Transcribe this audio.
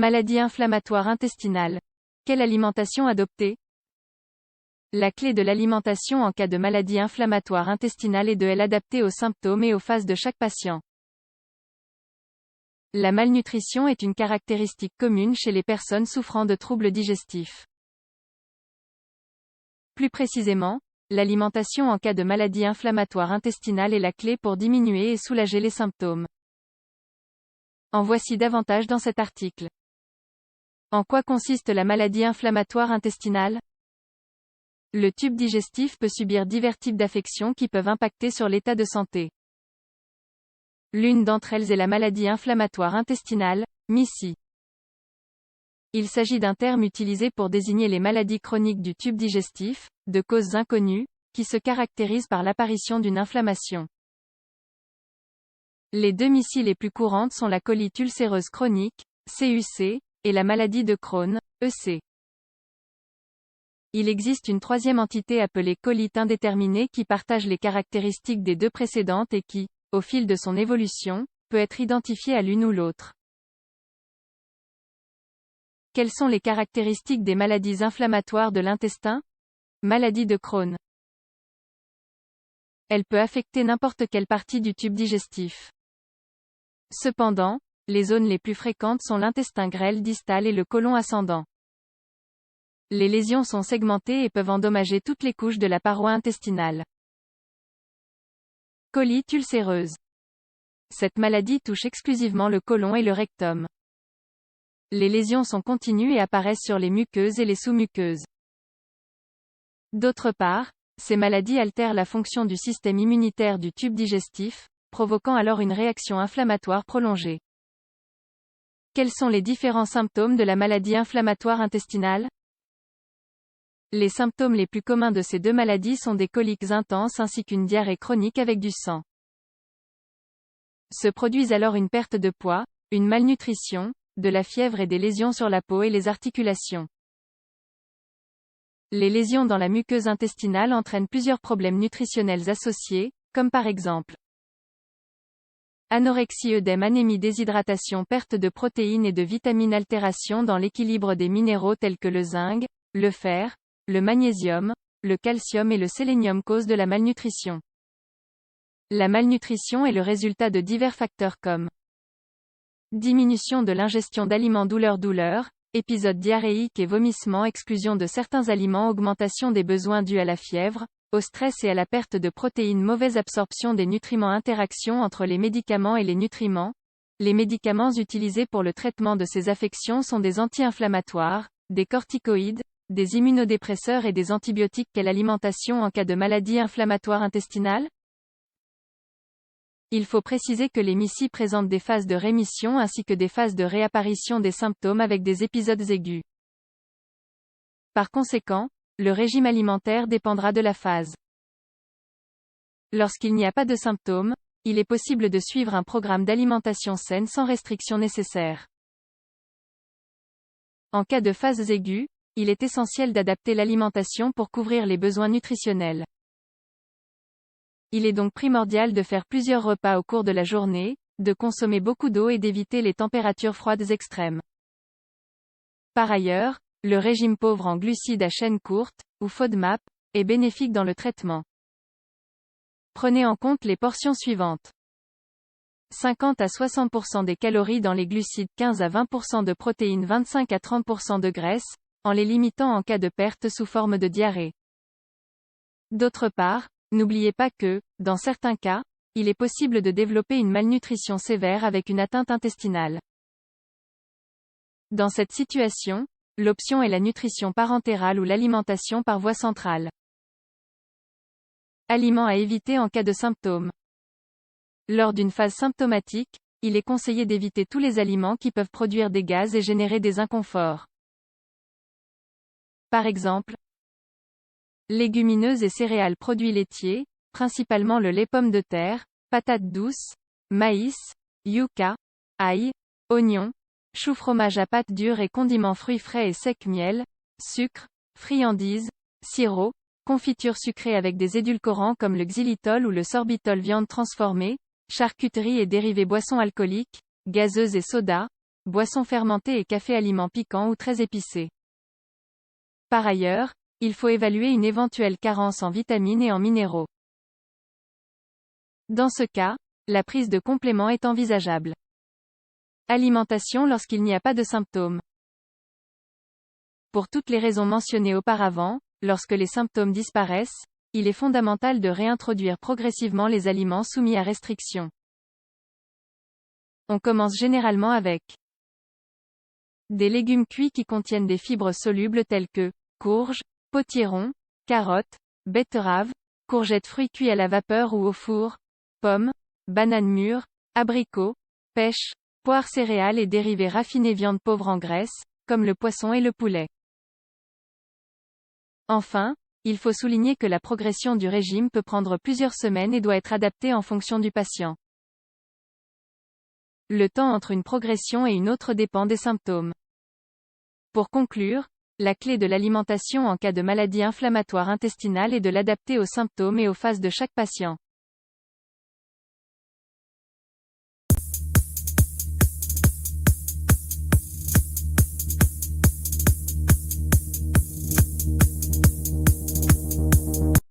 Maladie inflammatoire intestinale. Quelle alimentation adopter? La clé de l'alimentation en cas de maladie inflammatoire intestinale est de l'adapter aux symptômes et aux phases de chaque patient. La malnutrition est une caractéristique commune chez les personnes souffrant de troubles digestifs. Plus précisément, l'alimentation en cas de maladie inflammatoire intestinale est la clé pour diminuer et soulager les symptômes. En voici davantage dans cet article. En quoi consiste la maladie inflammatoire intestinale? Le tube digestif peut subir divers types d'affections qui peuvent impacter sur l'état de santé. L'une d'entre elles est la maladie inflammatoire intestinale, MIS-I. Il s'agit d'un terme utilisé pour désigner les maladies chroniques du tube digestif, de causes inconnues, qui se caractérisent par l'apparition d'une inflammation. Les deux MIS-I les plus courantes sont la colite ulcéreuse chronique, CUC, et la maladie de Crohn, EC. Il existe une troisième entité appelée colite indéterminée qui partage les caractéristiques des deux précédentes et qui, au fil de son évolution, peut être identifiée à l'une ou l'autre. Quelles sont les caractéristiques des maladies inflammatoires de l'intestin? Maladie de Crohn. Elle peut affecter n'importe quelle partie du tube digestif. Cependant, les zones les plus fréquentes sont l'intestin grêle distal et le côlon ascendant. Les lésions sont segmentées et peuvent endommager toutes les couches de la paroi intestinale. Colite ulcéreuse. Cette maladie touche exclusivement le côlon et le rectum. Les lésions sont continues et apparaissent sur les muqueuses et les sous-muqueuses. D'autre part, ces maladies altèrent la fonction du système immunitaire du tube digestif, provoquant alors une réaction inflammatoire prolongée. Quels sont les différents symptômes de la maladie inflammatoire intestinale? Les symptômes les plus communs de ces deux maladies sont des coliques intenses ainsi qu'une diarrhée chronique avec du sang. Se produisent alors une perte de poids, une malnutrition, de la fièvre et des lésions sur la peau et les articulations. Les lésions dans la muqueuse intestinale entraînent plusieurs problèmes nutritionnels associés, comme par exemple anorexie, œdème, anémie, déshydratation, perte de protéines et de vitamines, altération dans l'équilibre des minéraux tels que le zinc, le fer, le magnésium, le calcium et le sélénium causent de la malnutrition. La malnutrition est le résultat de divers facteurs comme diminution de l'ingestion d'aliments, douleur, épisodes diarrhéiques et vomissements, exclusion de certains aliments, augmentation des besoins dus à la fièvre, au stress et à la perte de protéines, mauvaise absorption des nutriments, interaction entre les médicaments et les nutriments. Les médicaments utilisés pour le traitement de ces affections sont des anti-inflammatoires, des corticoïdes, des immunodépresseurs et des antibiotiques. Quelle alimentation en cas de maladie inflammatoire intestinale? Il faut préciser que les MIS-I présentent des phases de rémission ainsi que des phases de réapparition des symptômes avec des épisodes aigus. Par conséquent, le régime alimentaire dépendra de la phase. Lorsqu'il n'y a pas de symptômes, il est possible de suivre un programme d'alimentation saine sans restriction nécessaire. En cas de phases aiguës, il est essentiel d'adapter l'alimentation pour couvrir les besoins nutritionnels. Il est donc primordial de faire plusieurs repas au cours de la journée, de consommer beaucoup d'eau et d'éviter les températures froides extrêmes. Par ailleurs, le régime pauvre en glucides à chaîne courte, ou FODMAP, est bénéfique dans le traitement. Prenez en compte les portions suivantes. 50 à 60% des calories dans les glucides, 15 à 20% de protéines, 25 à 30% de graisse, en les limitant en cas de perte sous forme de diarrhée. D'autre part, n'oubliez pas que, dans certains cas, il est possible de développer une malnutrition sévère avec une atteinte intestinale. Dans cette situation, l'option est la nutrition parentérale ou l'alimentation par voie centrale. Aliments à éviter en cas de symptômes. Lors d'une phase symptomatique, il est conseillé d'éviter tous les aliments qui peuvent produire des gaz et générer des inconforts. Par exemple, légumineuses et céréales, produits laitiers, principalement le lait, pommes de terre, patates douces, maïs, yucca, ail, oignons, chou, fromage à pâte dure et condiments, fruits frais et secs, miel, sucre, friandises, sirop, confiture sucrée avec des édulcorants comme le xylitol ou le sorbitol, viande transformée, charcuterie et dérivés, boissons alcooliques, gazeuses et soda, boissons fermentées et café aliments piquants ou très épicés. Par ailleurs, il faut évaluer une éventuelle carence en vitamines et en minéraux. Dans ce cas, la prise de compléments est envisageable. Alimentation lorsqu'il n'y a pas de symptômes. Pour toutes les raisons mentionnées auparavant, lorsque les symptômes disparaissent, il est fondamental de réintroduire progressivement les aliments soumis à restriction. On commence généralement avec des légumes cuits qui contiennent des fibres solubles telles que courges, potirons, carottes, betteraves, courgettes, fruits cuits à la vapeur ou au four, pommes, bananes mûres, abricots, pêches, poires, céréales et dérivés raffinés, viande pauvre en graisse, comme le poisson et le poulet. Enfin, il faut souligner que la progression du régime peut prendre plusieurs semaines et doit être adaptée en fonction du patient. Le temps entre une progression et une autre dépend des symptômes. Pour conclure, la clé de l'alimentation en cas de maladie inflammatoire intestinale est de l'adapter aux symptômes et aux phases de chaque patient.